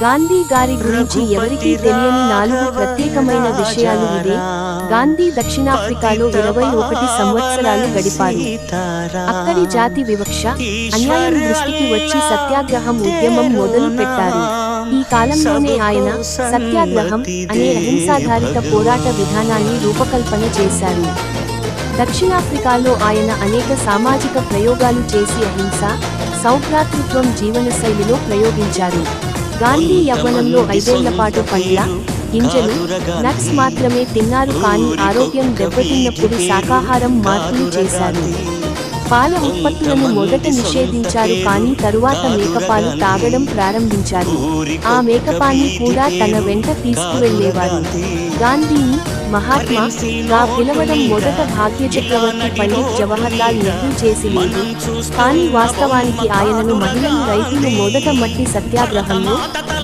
గాంధీ గారి గురించి ఎవరికీ తెలియని 4 ప్రత్యేకమైన విషయాలు ఇవే. గాంధీ దక్షిణాఫ్రికాలో 21 సంవత్సరాలు గడిపారు. అక్కడి జాతి వివక్ష, అన్యాయం దృష్టికి వచ్చి సత్యాగ్రహం ఉద్యమం మొదలు పెట్టారు. ఈ కాలంలోనే ఆయన సత్యాగ్రహం అనే అహింసాధారిత పోరాట విధానాన్ని రూపకల్పన చేశారు. దక్షిణాఫ్రికాలో ఆయన అనేక సామాజిక ప్రయోగాలు చేసి అహింస, సౌభ్రాతృత్వం జీవనశైలిలో ప్రయోగించారు. గాంధీ యవ్వనంలో 5 ఏళ్ల పాటు పండ్ల, గింజలు, నట్స్ మాత్రమే తిన్నారు. కానీ ఆరోగ్యం దెబ్బతిన్నప్పుడు శాకాహారం మార్పులు చేశారు. పాల ఉత్పత్తులను మొదట నిషేధించారు, కానీ తరువాత మేకపాలు తాగడం ప్రారంభించారు. ఆ మేకపాన్ని కూడా తన వెంట తీసుకువెళ్లేవారు. గాంధీని మహాత్మా గా పిలవడం మొదట భాగ్యచక్రవర్తి పండిట్ జవహర్లాల్ నెహ్రూ చేసి లేదు. కానీ వాస్తవానికి ఆయనను మహిళలు రైతులు మొదట మట్టి సత్యాగ్రహంలో